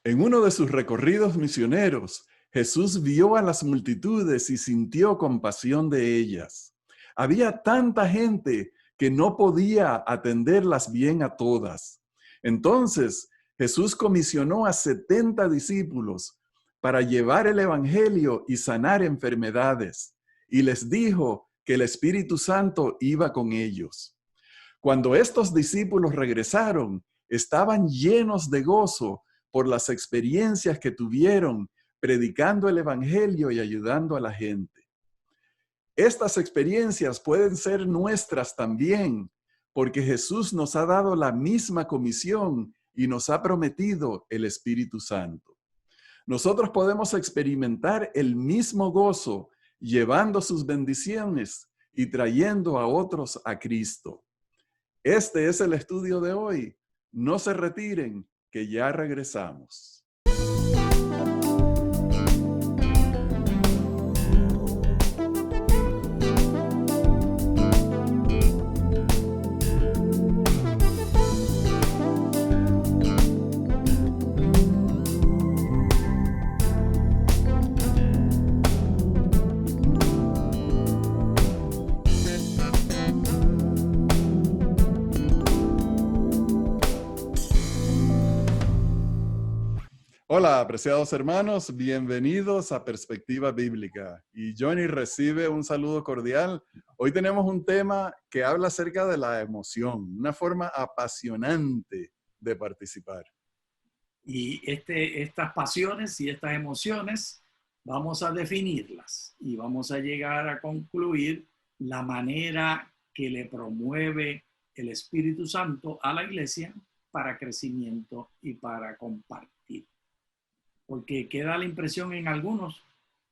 En uno de sus recorridos misioneros, Jesús vio a las multitudes y sintió compasión de ellas. Había tanta gente que no podía atenderlas bien a todas. Entonces, Jesús comisionó a 70 discípulos para llevar el evangelio y sanar enfermedades, y les dijo que el Espíritu Santo iba con ellos. Cuando estos discípulos regresaron, estaban llenos de gozo por las experiencias que tuvieron predicando el evangelio y ayudando a la gente. Estas experiencias pueden ser nuestras también, porque Jesús nos ha dado la misma comisión y nos ha prometido el Espíritu Santo. Nosotros podemos experimentar el mismo gozo llevando sus bendiciones y trayendo a otros a Cristo. Este es el estudio de hoy. No se retiren, que ya regresamos. Hola, apreciados hermanos, bienvenidos a Perspectiva Bíblica. Y Johnny recibe un saludo cordial. Hoy tenemos un tema que habla acerca de la emoción, una forma apasionante de participar. Y estas pasiones y estas emociones vamos a definirlas y vamos a llegar a concluir la manera que le promueve el Espíritu Santo a la iglesia para crecimiento y para compartir. Porque queda la impresión en algunos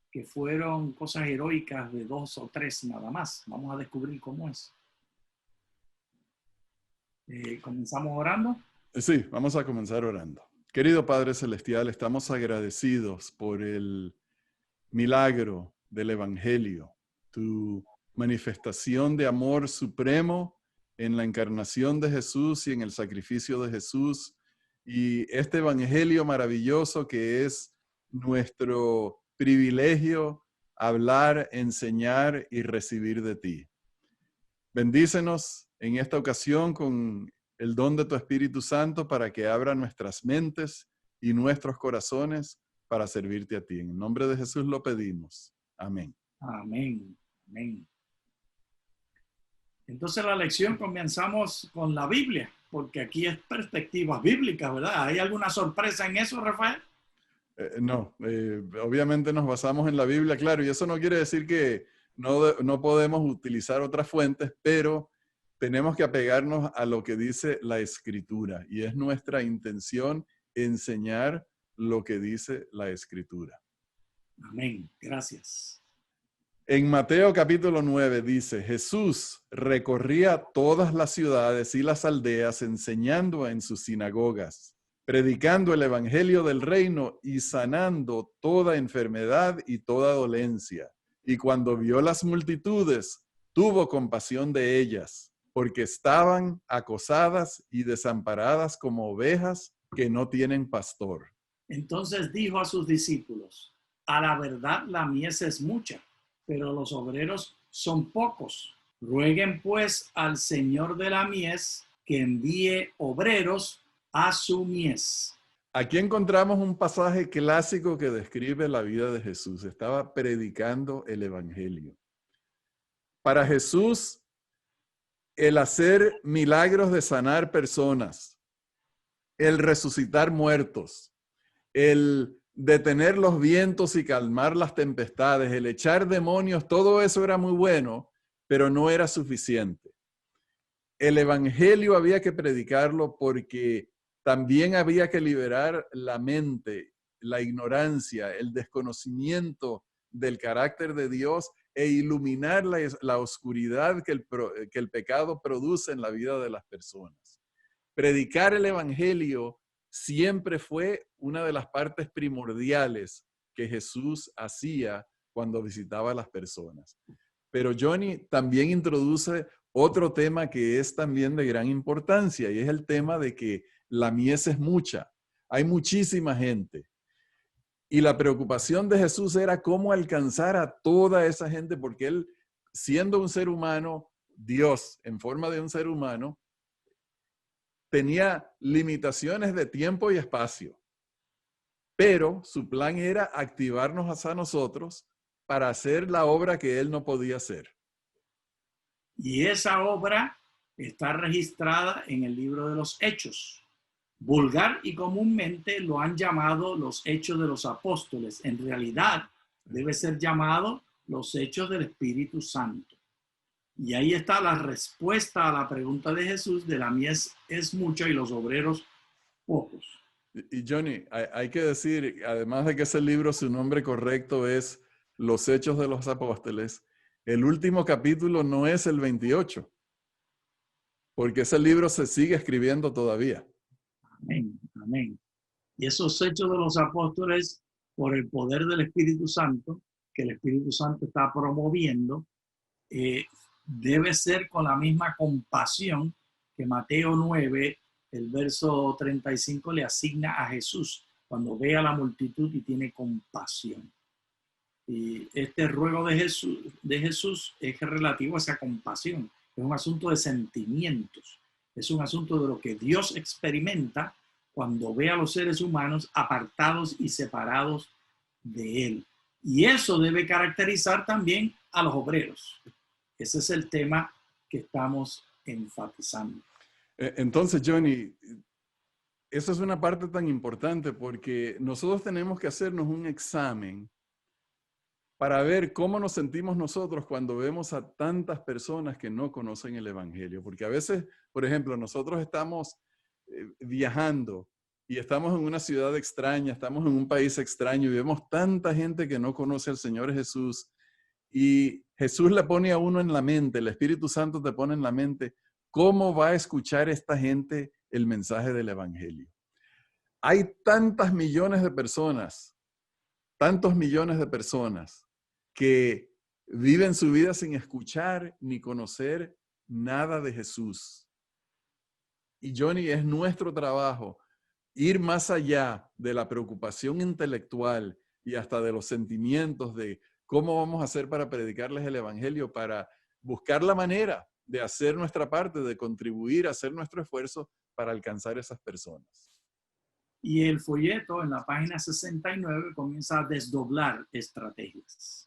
que fueron cosas heroicas de 2 o 3 nada más. Vamos a descubrir cómo es. ¿Comenzamos orando? Sí, vamos a comenzar orando. Querido Padre Celestial, estamos agradecidos por el milagro del Evangelio, tu manifestación de amor supremo en la encarnación de Jesús y en el sacrificio de Jesús, y este Evangelio maravilloso que es nuestro privilegio hablar, enseñar y recibir de ti. Bendícenos en esta ocasión con el don de tu Espíritu Santo para que abra nuestras mentes y nuestros corazones para servirte a ti. En el nombre de Jesús lo pedimos. Amén. Amén. Amén. Entonces la lección comenzamos con la Biblia, porque aquí es perspectivas bíblicas, ¿verdad? ¿Hay alguna sorpresa en eso, Rafael? No, obviamente nos basamos en la Biblia, claro, y eso no quiere decir que no podemos utilizar otras fuentes, pero tenemos que apegarnos a lo que dice la Escritura, y es nuestra intención enseñar lo que dice la Escritura. Amén, gracias. En Mateo capítulo 9 dice, Jesús recorría todas las ciudades y las aldeas enseñando en sus sinagogas, predicando el evangelio del reino y sanando toda enfermedad y toda dolencia. Y cuando vio las multitudes, tuvo compasión de ellas, porque estaban acosadas y desamparadas como ovejas que no tienen pastor. Entonces dijo a sus discípulos, a la verdad la mies es mucha, pero los obreros son pocos. Rueguen pues al Señor de la mies que envíe obreros a su mies. Aquí encontramos un pasaje clásico que describe la vida de Jesús. Estaba predicando el evangelio. Para Jesús, el hacer milagros de sanar personas, el resucitar muertos, el detener los vientos y calmar las tempestades, el echar demonios, todo eso era muy bueno, pero no era suficiente. El evangelio había que predicarlo porque también había que liberar la mente, la ignorancia, el desconocimiento del carácter de Dios e iluminar la oscuridad que el pecado produce en la vida de las personas. Predicar el evangelio siempre fue una de las partes primordiales que Jesús hacía cuando visitaba a las personas. Pero Johnny también introduce otro tema que es también de gran importancia, y es el tema de que la mies es mucha. Hay muchísima gente. Y la preocupación de Jesús era cómo alcanzar a toda esa gente, porque él, siendo un ser humano, Dios en forma de un ser humano, tenía limitaciones de tiempo y espacio. Pero su plan era activarnos a nosotros para hacer la obra que él no podía hacer. Y esa obra está registrada en el libro de los Hechos. Vulgar y comúnmente lo han llamado los Hechos de los Apóstoles. En realidad debe ser llamado los Hechos del Espíritu Santo. Y ahí está la respuesta a la pregunta de Jesús: de la mies es mucha y los obreros pocos. Y Johnny, hay que decir, además de que ese libro, su nombre correcto es Los Hechos de los Apóstoles, el último capítulo no es el 28, porque ese libro se sigue escribiendo todavía. Amén, amén. Y esos Hechos de los Apóstoles, por el poder del Espíritu Santo, que el Espíritu Santo está promoviendo, debe ser con la misma compasión que Mateo 9, el verso 35, le asigna a Jesús cuando ve a la multitud y tiene compasión. Y este ruego de Jesús es relativo a esa compasión. Es un asunto de sentimientos. Es un asunto de lo que Dios experimenta cuando ve a los seres humanos apartados y separados de Él. Y eso debe caracterizar también a los obreros. Ese es el tema que estamos enfatizando. Entonces, Johnny, esa es una parte tan importante porque nosotros tenemos que hacernos un examen para ver cómo nos sentimos nosotros cuando vemos a tantas personas que no conocen el Evangelio. Porque a veces, por ejemplo, nosotros estamos viajando y estamos en una ciudad extraña, estamos en un país extraño y vemos tanta gente que no conoce al Señor Jesús. Y Jesús le pone a uno en la mente, el Espíritu Santo te pone en la mente, ¿cómo va a escuchar esta gente el mensaje del Evangelio? Hay tantas millones de personas, tantos millones de personas que viven su vida sin escuchar ni conocer nada de Jesús. Y Johnny, es nuestro trabajo ir más allá de la preocupación intelectual y hasta de los sentimientos de cómo vamos a hacer para predicarles el Evangelio, para buscar la manera de hacer nuestra parte, de contribuir, hacer nuestro esfuerzo para alcanzar esas personas. Y el folleto en la página 69 comienza a desdoblar estrategias.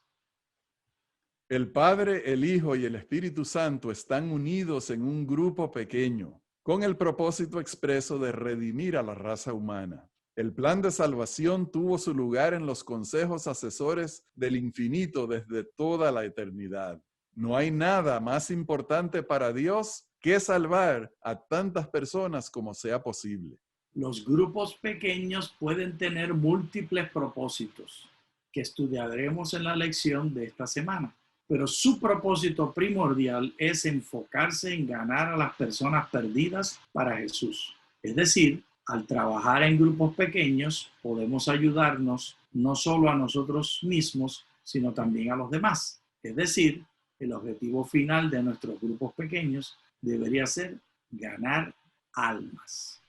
El Padre, el Hijo y el Espíritu Santo están unidos en un grupo pequeño con el propósito expreso de redimir a la raza humana. El plan de salvación tuvo su lugar en los consejos asesores del infinito desde toda la eternidad. No hay nada más importante para Dios que salvar a tantas personas como sea posible. Los grupos pequeños pueden tener múltiples propósitos que estudiaremos en la lección de esta semana, pero su propósito primordial es enfocarse en ganar a las personas perdidas para Jesús. Es decir, al trabajar en grupos pequeños podemos ayudarnos no solo a nosotros mismos, sino también a los demás. Es decir, el objetivo final de nuestros grupos pequeños debería ser ganar almas.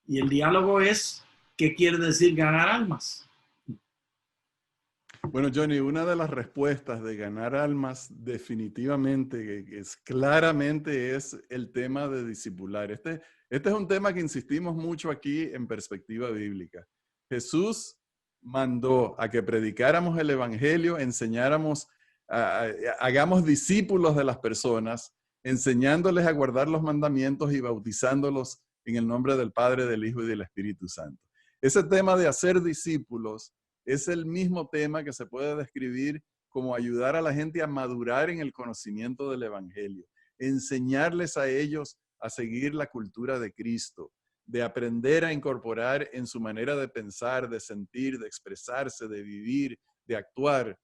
Y el diálogo es, ¿qué quiere decir ganar almas? Bueno, Johnny, una de las respuestas de ganar almas definitivamente, claramente es el tema de discipular. Este es un tema que insistimos mucho aquí en Perspectiva Bíblica. Jesús mandó a que predicáramos el Evangelio, enseñáramos, hagamos discípulos de las personas, enseñándoles a guardar los mandamientos y bautizándolos en el nombre del Padre, del Hijo y del Espíritu Santo. Ese tema de hacer discípulos es el mismo tema que se puede describir como ayudar a la gente a madurar en el conocimiento del Evangelio, enseñarles a ellos a seguir la cultura de Cristo, de aprender a incorporar en su manera de pensar, de sentir, de expresarse, de vivir, de actuar,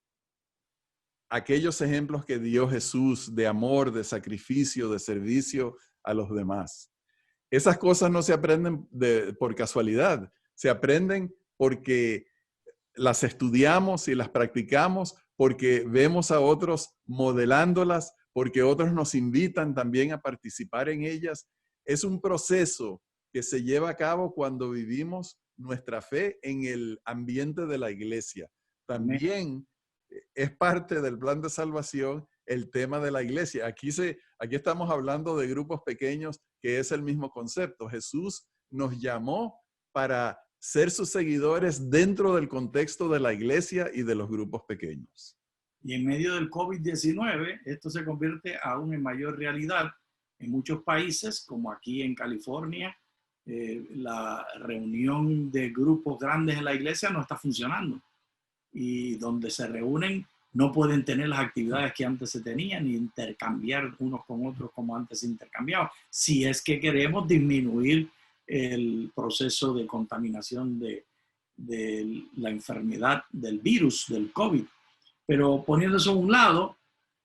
aquellos ejemplos que dio Jesús de amor, de sacrificio, de servicio a los demás. Esas cosas no se aprenden por casualidad, se aprenden porque las estudiamos y las practicamos, porque vemos a otros modelándolas, porque otros nos invitan también a participar en ellas. Es un proceso que se lleva a cabo cuando vivimos nuestra fe en el ambiente de la iglesia. Amén. También es parte del plan de salvación el tema de la iglesia. Aquí estamos hablando de grupos pequeños, que es el mismo concepto. Jesús nos llamó para ser sus seguidores dentro del contexto de la iglesia y de los grupos pequeños. Y en medio del COVID-19, esto se convierte aún en mayor realidad. En muchos países, como aquí en California, la reunión de grupos grandes en la iglesia no está funcionando. Y donde se reúnen no pueden tener las actividades que antes se tenían ni intercambiar unos con otros como antes se intercambiaban. Si es que queremos disminuir el proceso de contaminación de la enfermedad del virus, del COVID. Pero poniendo eso a un lado,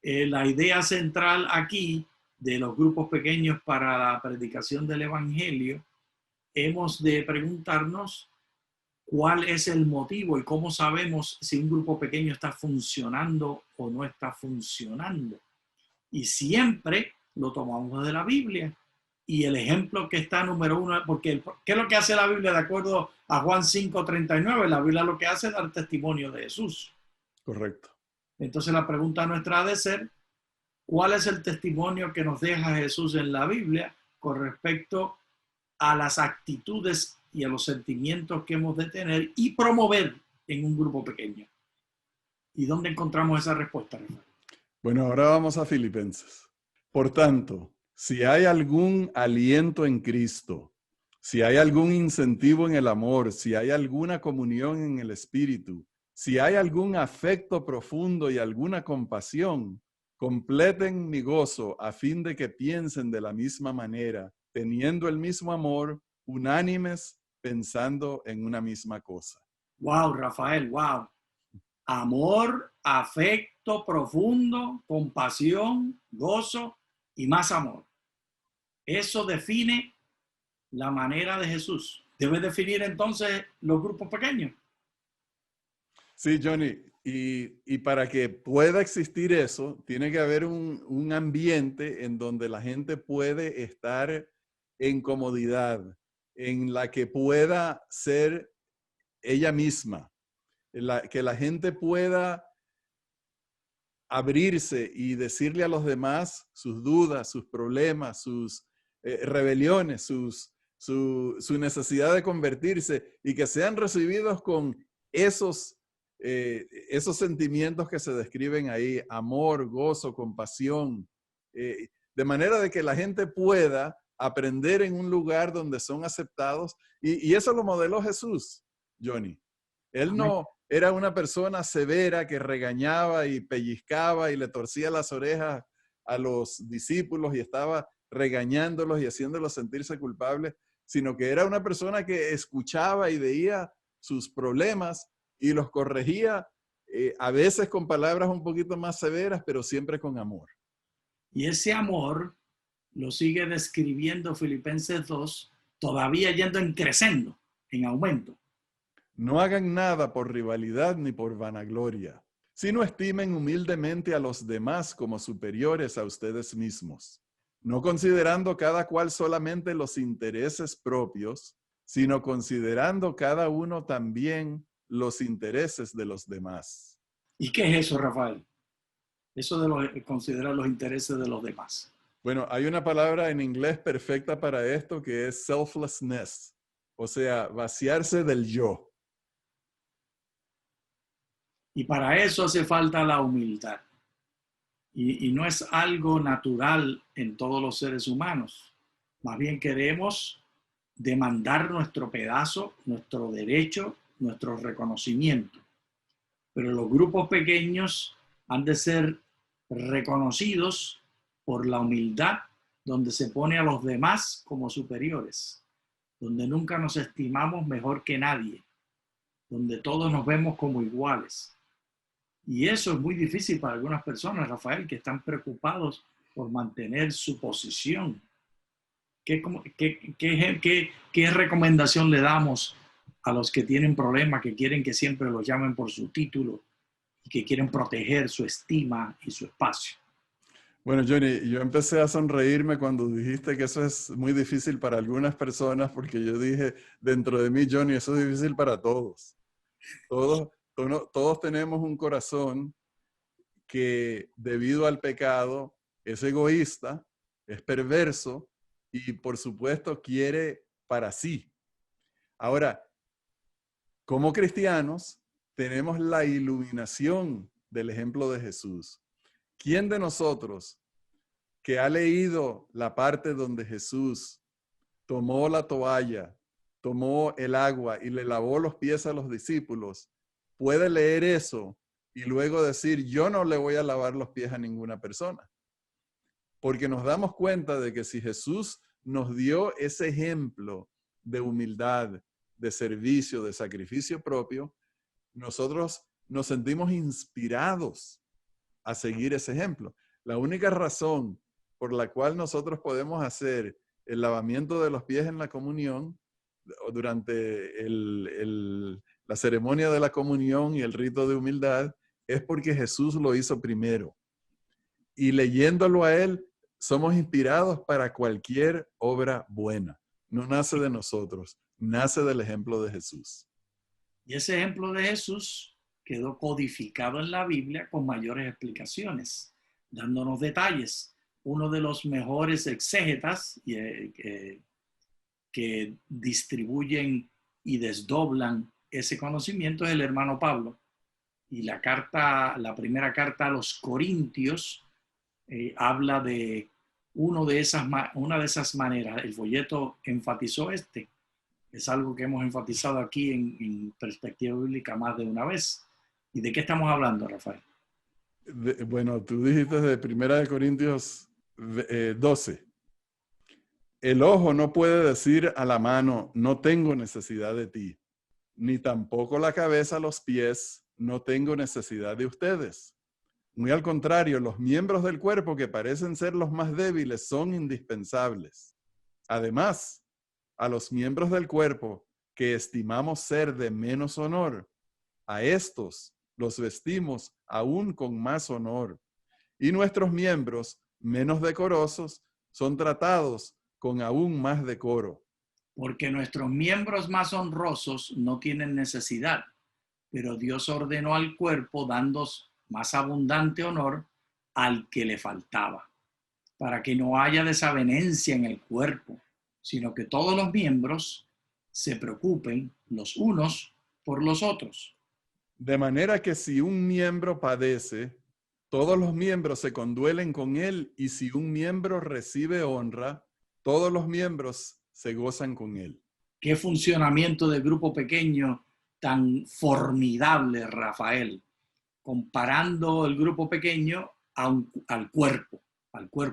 la idea central aquí de los grupos pequeños para la predicación del evangelio, hemos de preguntarnos cuál es el motivo y cómo sabemos si un grupo pequeño está funcionando o no está funcionando. Y siempre lo tomamos de la Biblia. Y el ejemplo que está número uno, porque ¿qué es lo que hace la Biblia de acuerdo a Juan 5:39? La Biblia lo que hace es dar testimonio de Jesús. Correcto. Entonces la pregunta nuestra ha de ser, ¿cuál es el testimonio que nos deja Jesús en la Biblia con respecto a las actitudes y a los sentimientos que hemos de tener y promover en un grupo pequeño? ¿Y dónde encontramos esa respuesta, Rafael? Bueno, ahora vamos a Filipenses. Por tanto, si hay algún aliento en Cristo, si hay algún incentivo en el amor, si hay alguna comunión en el Espíritu, si hay algún afecto profundo y alguna compasión, completen mi gozo a fin de que piensen de la misma manera, teniendo el mismo amor, unánimes, pensando en una misma cosa. Wow, Rafael, wow. Amor, afecto profundo, compasión, gozo y más amor. Eso define la manera de Jesús. Debe definir entonces los grupos pequeños. Sí, Johnny, y para que pueda existir eso, tiene que haber un ambiente en donde la gente puede estar en comodidad, en la que pueda ser ella misma, que la gente pueda abrirse y decirle a los demás sus dudas, sus problemas, sus rebeliones, su necesidad de convertirse y que sean recibidos con esos sentimientos que se describen ahí, amor, gozo, compasión, de manera de que la gente pueda aprender en un lugar donde son aceptados. Y eso lo modeló Jesús, Johnny. Él no era una persona severa que regañaba y pellizcaba y le torcía las orejas a los discípulos y estaba regañándolos y haciéndolos sentirse culpables, sino que era una persona que escuchaba y veía sus problemas y los corregía, a veces con palabras un poquito más severas, pero siempre con amor. Y ese amor lo sigue describiendo Filipenses 2, todavía yendo en crescendo, en aumento. No hagan nada por rivalidad ni por vanagloria, sino estimen humildemente a los demás como superiores a ustedes mismos, no considerando cada cual solamente los intereses propios, sino considerando cada uno también los intereses de los demás. ¿Y qué es eso, Rafael? Eso de considerar los intereses de los demás. Bueno, hay una palabra en inglés perfecta para esto que es selflessness, o sea, vaciarse del yo. Y para eso hace falta la humildad. Y no es algo natural en todos los seres humanos. Más bien queremos demandar nuestro pedazo, nuestro derecho, nuestro reconocimiento. Pero los grupos pequeños han de ser reconocidos por la humildad, donde se pone a los demás como superiores, donde nunca nos estimamos mejor que nadie, donde todos nos vemos como iguales. Y eso es muy difícil para algunas personas, Rafael, que están preocupados por mantener su posición. ¿Qué recomendación le damos a los que tienen problemas, que quieren que siempre los llamen por su título y que quieren proteger su estima y su espacio? Bueno, Johnny, yo empecé a sonreírme cuando dijiste que eso es muy difícil para algunas personas, porque yo dije, dentro de mí, Johnny, eso es difícil para todos. Todos tenemos un corazón que debido al pecado es egoísta, es perverso y por supuesto quiere para sí. Ahora, como cristianos, tenemos la iluminación del ejemplo de Jesús. ¿Quién de nosotros que ha leído la parte donde Jesús tomó la toalla, tomó el agua y le lavó los pies a los discípulos, puede leer eso y luego decir, yo no le voy a lavar los pies a ninguna persona? Porque nos damos cuenta de que si Jesús nos dio ese ejemplo de humildad, de servicio, de sacrificio propio, nosotros nos sentimos inspirados a seguir ese ejemplo. La única razón por la cual nosotros podemos hacer el lavamiento de los pies en la comunión, o durante la ceremonia de la comunión y el rito de humildad, es porque Jesús lo hizo primero. Y leyéndolo a Él, somos inspirados para cualquier obra buena. No nace de nosotros, nace del ejemplo de Jesús. Y ese ejemplo de Jesús quedó codificado en la Biblia con mayores explicaciones, dándonos detalles. Uno de los mejores exégetas que distribuyen y desdoblan ese conocimiento es el hermano Pablo. Y la primera carta a los Corintios habla de una de esas maneras. El folleto enfatizó es algo que hemos enfatizado aquí en Perspectiva Bíblica más de una vez. ¿Y de qué estamos hablando, Rafael? Bueno, tú dijiste de 1 Corintios 12. El ojo no puede decir a la mano, no tengo necesidad de ti, ni tampoco la cabeza a los pies, no tengo necesidad de ustedes. Muy al contrario, los miembros del cuerpo que parecen ser los más débiles son indispensables. Además, a los miembros del cuerpo que estimamos ser de menos honor, a estos los vestimos aún con más honor. Y nuestros miembros menos decorosos son tratados con aún más decoro. Porque nuestros miembros más honrosos no tienen necesidad, pero Dios ordenó al cuerpo dando más abundante honor al que le faltaba, para que no haya desavenencia en el cuerpo, sino que todos los miembros se preocupen los unos por los otros. De manera que si un miembro padece, todos los miembros se conduelen con él, y si un miembro recibe honra, todos los miembros se gozan con él. Qué funcionamiento de grupo pequeño tan formidable, Rafael, comparando el grupo pequeño al cuerpo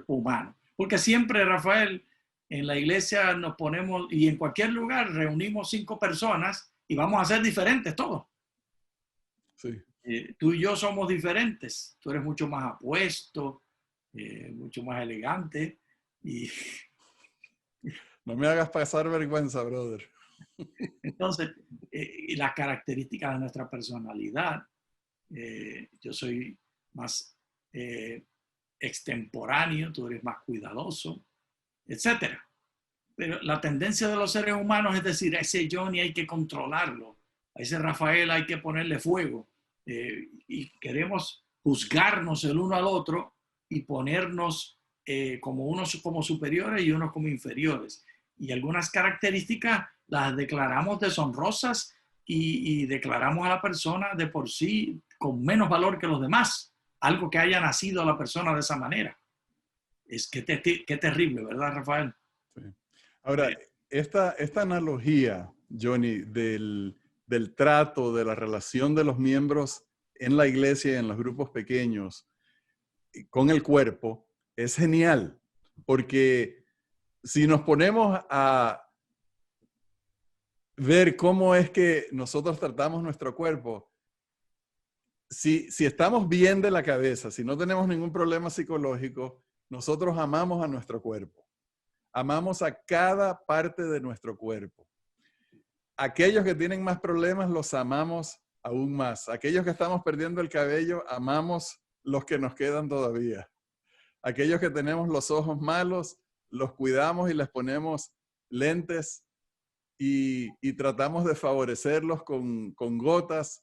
humano. Porque siempre, Rafael, en la iglesia nos ponemos, y en cualquier lugar reunimos 5 personas y vamos a ser diferentes todos. Sí. Tú y yo somos diferentes. Tú eres mucho más apuesto, mucho más elegante. Y No me hagas pasar vergüenza, brother. entonces, las características de nuestra personalidad, yo soy más extemporáneo, tú eres más cuidadoso, etcétera. Pero la tendencia de los seres humanos es decir, a ese Johnny hay que controlarlo, a ese Rafael hay que ponerle fuego, y queremos juzgarnos el uno al otro y ponernos como unos como superiores y unos como inferiores. Y algunas características las declaramos deshonrosas y declaramos a la persona de por sí con menos valor que los demás, algo que haya nacido a la persona de esa manera. Es que qué terrible, ¿verdad, Rafael? Sí. Ahora, esta analogía, Johnny, del trato, de la relación de los miembros en la iglesia y en los grupos pequeños con el cuerpo, es genial, porque si nos ponemos a ver cómo es que nosotros tratamos nuestro cuerpo, si estamos bien de la cabeza, si no tenemos ningún problema psicológico, nosotros amamos a nuestro cuerpo. Amamos a cada parte de nuestro cuerpo. Aquellos que tienen más problemas los amamos aún más. Aquellos que estamos perdiendo el cabello, amamos los que nos quedan todavía. aquellos que tenemos los ojos malos, los cuidamos y les ponemos lentes y tratamos de favorecerlos con gotas.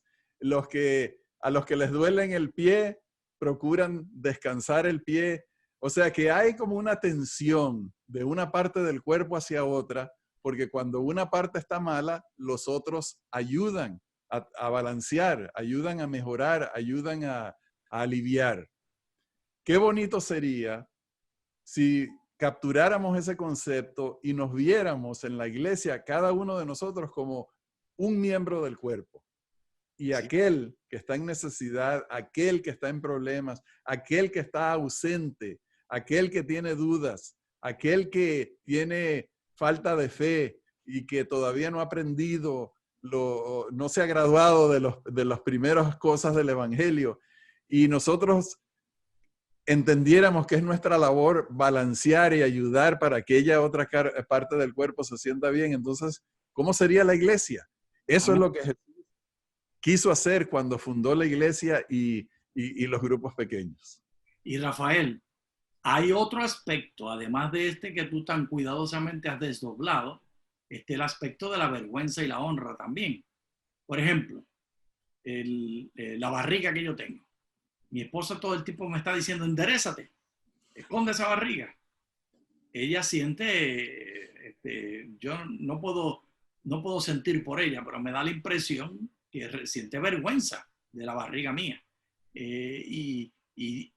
A los que les duelen el pie, procuran descansar el pie. O sea que hay como una tensión de una parte del cuerpo hacia otra, porque cuando una parte está mala, los otros ayudan a balancear, ayudan a mejorar, ayudan a aliviar. Qué bonito sería si capturáramos ese concepto y nos viéramos en la iglesia, cada uno de nosotros, como un miembro del cuerpo. Y Sí. aquel que está en necesidad, aquel que está en problemas, aquel que está ausente, aquel que tiene dudas, aquel que tiene falta de fe y que todavía no ha aprendido, no se ha graduado de las primeras cosas del Evangelio. Y nosotros entendiéramos que es nuestra labor balancear y ayudar para que aquella otra parte del cuerpo se sienta bien. Entonces, ¿cómo sería la iglesia? Eso es Amén. lo que Jesús quiso hacer cuando fundó la iglesia y los grupos pequeños. Y Rafael, hay otro aspecto, además de este que tú tan cuidadosamente has desdoblado, el aspecto de la vergüenza y la honra también. Por ejemplo, la barriga que yo tengo. Mi esposa todo el tiempo me está diciendo, enderézate, esconde esa barriga. Ella siente, yo no puedo sentir por ella, pero me da la impresión que siente vergüenza de la barriga mía. Y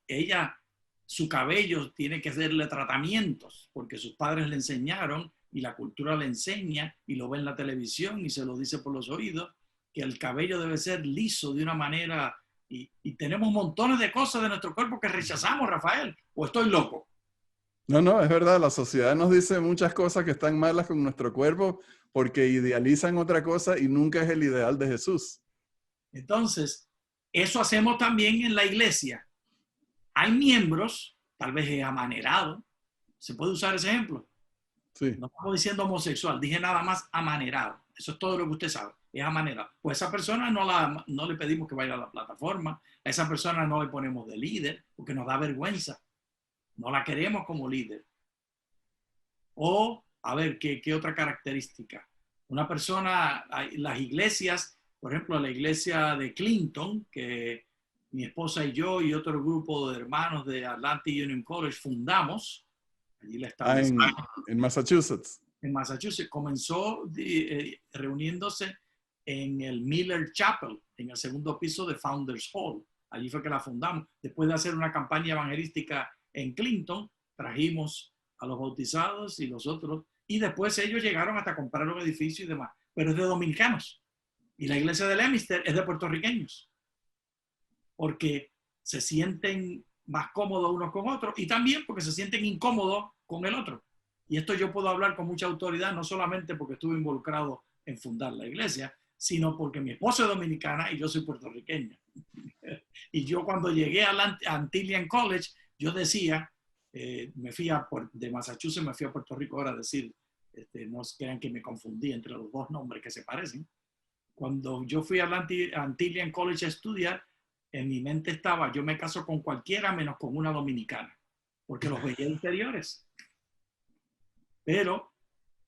ella, su cabello tiene que hacerle tratamientos, porque sus padres le enseñaron y la cultura le enseña y lo ve en la televisión y se lo dice por los oídos, que el cabello debe ser liso de una manera, y tenemos montones de cosas de nuestro cuerpo que rechazamos, Rafael, o estoy loco. No, no, es verdad, la sociedad nos dice muchas cosas que están malas con nuestro cuerpo porque idealizan otra cosa y nunca es el ideal de Jesús. Entonces, eso hacemos también en la iglesia. Hay miembros, tal vez es amanerado, se puede usar ese ejemplo. Sí. No estamos diciendo homosexual, dije nada más amanerado. Eso es todo lo que usted sabe, es amanerado. Pues a esa persona no le pedimos que vaya a la plataforma, a esa persona no le ponemos de líder porque nos da vergüenza. No la queremos como líder. O, a ver, ¿qué otra característica? Una persona, las iglesias, por ejemplo, la iglesia de Clinton, que mi esposa y yo y otro grupo de hermanos de Atlantic Union College fundamos, allí la establecimos En Massachusetts. en Massachusetts, comenzó reuniéndose en el Miller Chapel, en el segundo piso de Founders Hall. Allí fue que la fundamos. Después de hacer una campaña evangelística en Clinton, trajimos a los bautizados y los otros, y después ellos llegaron hasta comprar un edificio y demás, pero es de dominicanos. Y la iglesia de Leominster es de puertorriqueños, porque se sienten más cómodos unos con otros y también porque se sienten incómodos con el otro. Y esto yo puedo hablar con mucha autoridad, no solamente porque estuve involucrado en fundar la iglesia, sino porque mi esposa es dominicana y yo soy puertorriqueño. Y yo cuando llegué a Antilian College, yo decía, me fui de Massachusetts, me fui a Puerto Rico ahora a decir, no crean que me confundí entre los dos nombres que se parecen. Cuando yo fui a Antilian College a estudiar, en mi mente estaba, yo me caso con cualquiera menos con una dominicana, porque los veía interiores. Pero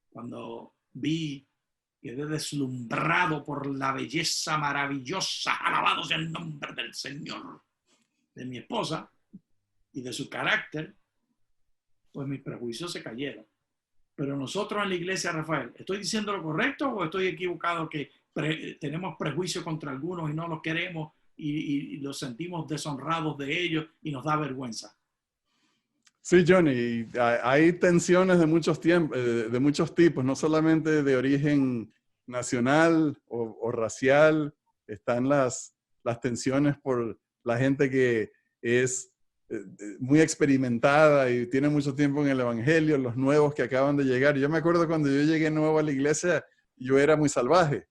cuando quedé deslumbrado por la belleza maravillosa, alabado sea el nombre del Señor, de mi esposa y de su carácter, pues mis prejuicios se cayeron. Pero nosotros en la iglesia, Rafael, ¿estoy diciendo lo correcto o estoy equivocado que tenemos prejuicio contra algunos y no los queremos y los sentimos deshonrados de ellos y nos da vergüenza? Sí, Johnny, hay tensiones de de muchos tipos, no solamente de origen nacional o racial, están las tensiones por la gente que es muy experimentada y tiene mucho tiempo en el evangelio, los nuevos que acaban de llegar. Yo me acuerdo cuando yo llegué nuevo a la iglesia, yo era muy salvaje.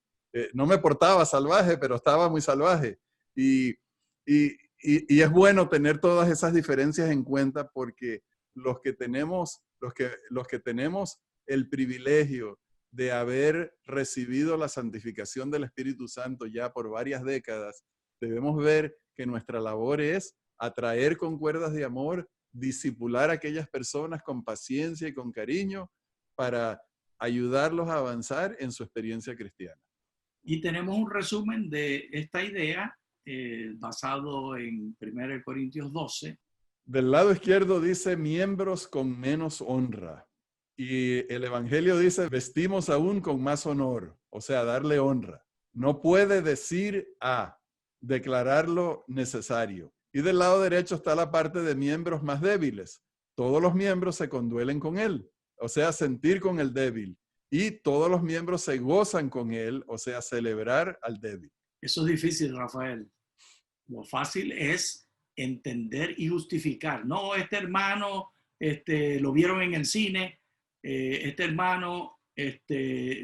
No me portaba salvaje, pero estaba muy salvaje. Y es bueno tener todas esas diferencias en cuenta porque los que tenemos el privilegio de haber recibido la santificación del Espíritu Santo ya por varias décadas, debemos ver que nuestra labor es atraer con cuerdas de amor discipular a aquellas personas con paciencia y con cariño para ayudarlos a avanzar en su experiencia cristiana. Y tenemos un resumen de esta idea basado en 1 Corintios 12. Del lado izquierdo dice miembros con menos honra. Y el Evangelio dice vestimos aún con más honor, o sea, darle honra. No puede decir a, declararlo necesario. Y del lado derecho está la parte de miembros más débiles. Todos los miembros se conduelen con él, o sea, sentir con el débil. Y todos los miembros se gozan con él, o sea, celebrar al débil. Eso es difícil, Rafael. Lo fácil es entender y justificar. No, este hermano lo vieron en el cine, este hermano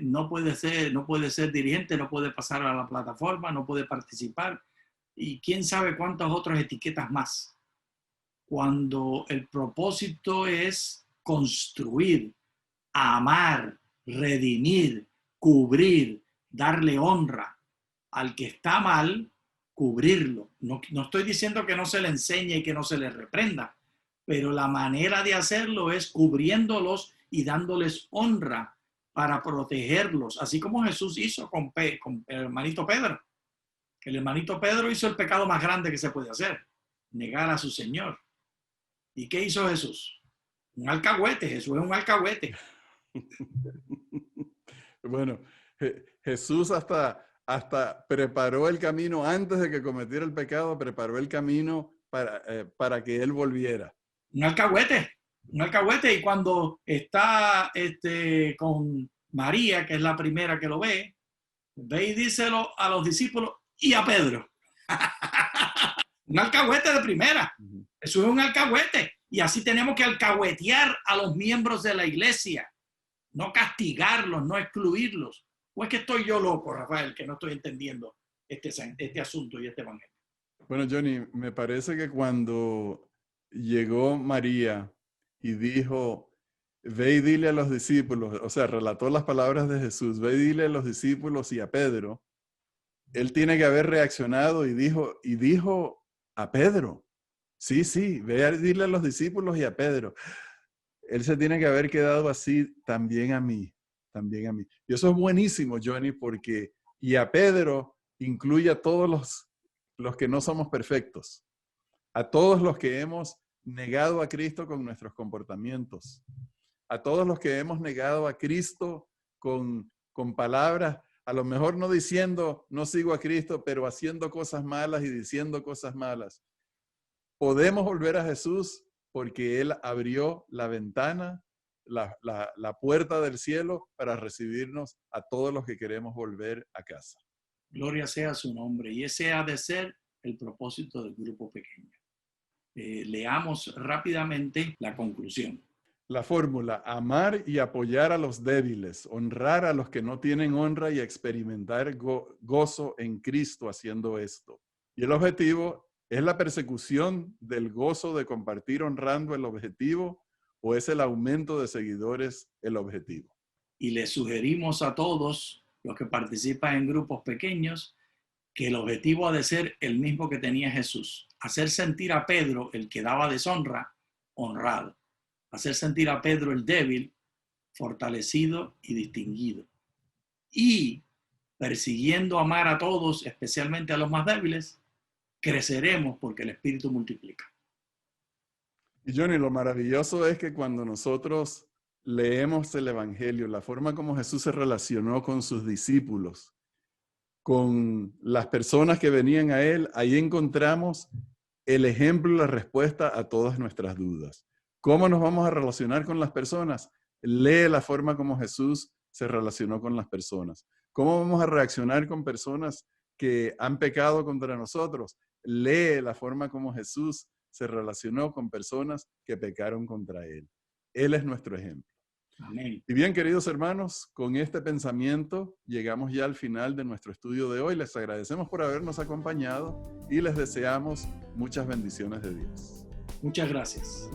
no puede ser dirigente, no puede pasar a la plataforma, no puede participar, y quién sabe cuántas otras etiquetas más. Cuando el propósito es construir, amar, redimir, cubrir, darle honra al que está mal, cubrirlo. No estoy diciendo que no se le enseñe y que no se le reprenda, pero la manera de hacerlo es cubriéndolos y dándoles honra para protegerlos, así como Jesús hizo con el hermanito Pedro. El hermanito Pedro hizo el pecado más grande que se puede hacer, negar a su Señor. ¿Y qué hizo Jesús? Un alcahuete. Jesús es un alcahuete. Bueno, Jesús hasta preparó el camino antes de que cometiera el pecado, preparó el camino para que él volviera. Un alcahuete. Y cuando está con María, que es la primera que lo ve y díselo a los discípulos y a Pedro. Un alcahuete de primera. Eso es un alcahuete. Y así tenemos que alcahuetear a los miembros de la iglesia. No castigarlos, no excluirlos. ¿O es que estoy yo loco, Rafael, que no estoy entendiendo este asunto y este evangelio? Bueno, Johnny, me parece que cuando llegó María y dijo, ve y dile a los discípulos, o sea, relató las palabras de Jesús, ve y dile a los discípulos y a Pedro, él tiene que haber reaccionado y dijo a Pedro, sí, ve a dile a los discípulos y a Pedro. Él se tiene que haber quedado así también a mí. Y eso es buenísimo, Johnny, porque y a Pedro incluye a todos los que no somos perfectos, a todos los que hemos negado a Cristo con nuestros comportamientos, a todos los que hemos negado a Cristo con palabras, a lo mejor no diciendo no sigo a Cristo, pero haciendo cosas malas y diciendo cosas malas. Podemos volver a Jesús porque Él abrió la ventana, la puerta del cielo para recibirnos a todos los que queremos volver a casa. Gloria sea su nombre. Y ese ha de ser el propósito del grupo pequeño. Leamos rápidamente la conclusión. La fórmula: amar y apoyar a los débiles, honrar a los que no tienen honra y experimentar gozo en Cristo haciendo esto. Y el objetivo es la persecución del gozo de compartir honrando el objetivo, o es el aumento de seguidores el objetivo. Y les sugerimos a todos los que participan en grupos pequeños que el objetivo ha de ser el mismo que tenía Jesús: hacer sentir a Pedro, el que daba deshonra, honrado; hacer sentir a Pedro, el débil, fortalecido y distinguido. Y persiguiendo amar a todos, especialmente a los más débiles, creceremos porque el Espíritu multiplica. Y Johnny, lo maravilloso es que cuando nosotros leemos el Evangelio, la forma como Jesús se relacionó con sus discípulos, con las personas que venían a Él, ahí encontramos el ejemplo y la respuesta a todas nuestras dudas. ¿Cómo nos vamos a relacionar con las personas? Lee la forma como Jesús se relacionó con las personas. ¿Cómo vamos a reaccionar con personas que han pecado contra nosotros? Lee la forma como Jesús se relacionó con personas que pecaron contra Él. Él es nuestro ejemplo. Amén. Y bien, queridos hermanos, con este pensamiento llegamos ya al final de nuestro estudio de hoy. Les agradecemos por habernos acompañado y les deseamos muchas bendiciones de Dios. Muchas gracias.